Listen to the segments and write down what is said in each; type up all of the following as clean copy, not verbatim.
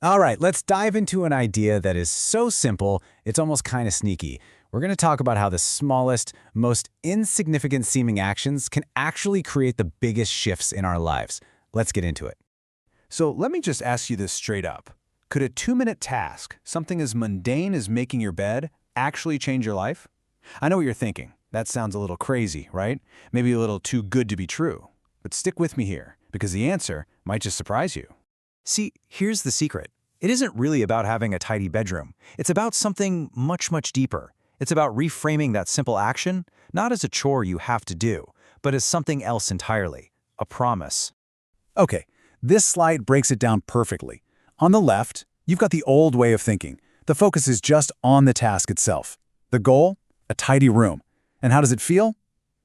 All right, let's dive into an idea that is so simple, it's almost kind of sneaky. We're going to talk about how the smallest, most insignificant seeming actions can actually create the biggest shifts in our lives. Let's get into it. So let me just ask you this straight up. Could a 2-minute task, something as mundane as making your bed, actually change your life? I know what you're thinking. That sounds a little crazy, right? Maybe a little too good to be true. But stick with me here, because the answer might just surprise you. See, here's the secret. It isn't really about having a tidy bedroom. It's about something much, much deeper. It's about reframing that simple action, not as a chore you have to do, but as something else entirely, a promise. Okay, this slide breaks it down perfectly. On the left, you've got the old way of thinking. The focus is just on the task itself. The goal? A tidy room. And how does it feel?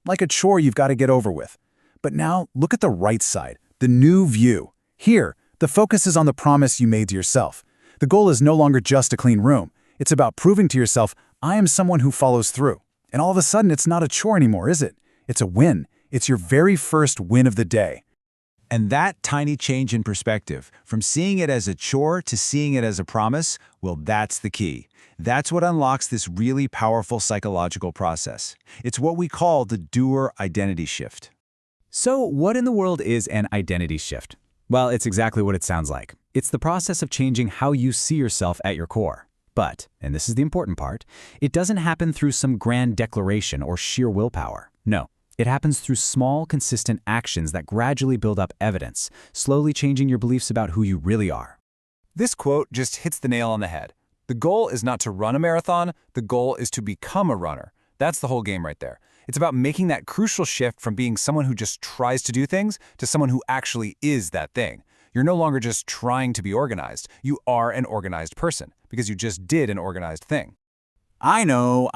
Like a chore you've got to get over with. But now, look at the right side, the new view. Here, the focus is on the promise you made to yourself. The goal is no longer just a clean room. It's about proving to yourself, I am someone who follows through. And all of a sudden, it's not a chore anymore, is it? It's a win. It's your very first win of the day. And that tiny change in perspective, from seeing it as a chore to seeing it as a promise, well, that's the key. That's what unlocks this really powerful psychological process. It's what we call the doer identity shift. So what in the world is an identity shift? Well, it's exactly what it sounds like. It's the process of changing how you see yourself at your core. But, and this is the important part, it doesn't happen through some grand declaration or sheer willpower. No, it happens through small, consistent actions that gradually build up evidence, slowly changing your beliefs about who you really are. This quote just hits the nail on the head. The goal is not to run a marathon, the goal is to become a runner. That's the whole game right there. It's about making that crucial shift from being someone who just tries to do things to someone who actually is that thing. You're no longer just trying to be organized. You are an organized person because you just did an organized thing. I know.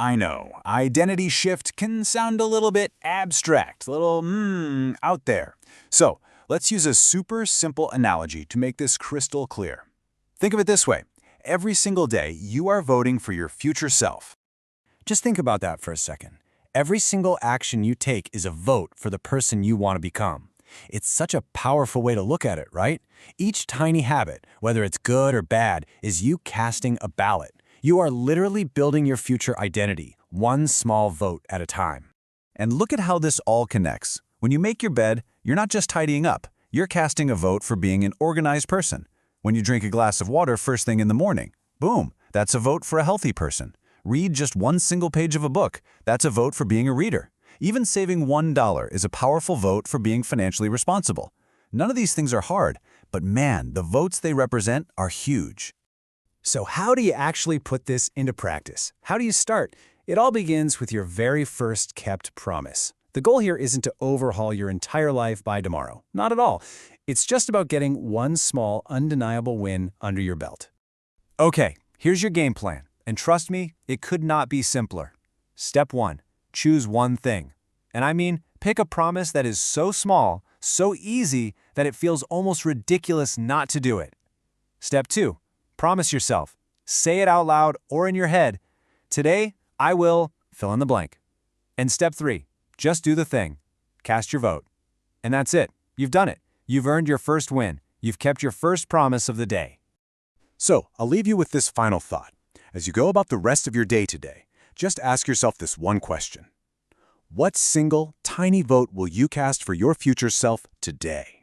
Identity shift can sound a little bit abstract, a little, out there. So, let's use a super simple analogy to make this crystal clear. Think of it this way. Every single day, you are voting for your future self. Just think about that for a second. Every single action you take is a vote for the person you want to become. It's such a powerful way to look at it, right? Each tiny habit, whether it's good or bad, is you casting a ballot. You are literally building your future identity, one small vote at a time. And look at how this all connects. When you make your bed, you're not just tidying up. You're casting a vote for being an organized person. When you drink a glass of water first thing in the morning, boom, that's a vote for a healthy person. Read just one single page of a book, that's a vote for being a reader. Even saving $1 is a powerful vote for being financially responsible. None of these things are hard, but man, the votes they represent are huge. So how do you actually put this into practice? How do you start? It all begins with your very first kept promise. The goal here isn't to overhaul your entire life by tomorrow. Not at all. It's just about getting one small, undeniable win under your belt. Okay, here's your game plan. And trust me, it could not be simpler. Step 1, choose one thing. And I mean, pick a promise that is so small, so easy, that it feels almost ridiculous not to do it. Step 2, promise yourself. Say it out loud or in your head. Today, I will fill in the blank. And step 3, just do the thing. Cast your vote. And that's it. You've done it. You've earned your first win. You've kept your first promise of the day. So, I'll leave you with this final thought. As you go about the rest of your day today, just ask yourself this one question. What single, tiny vote will you cast for your future self today?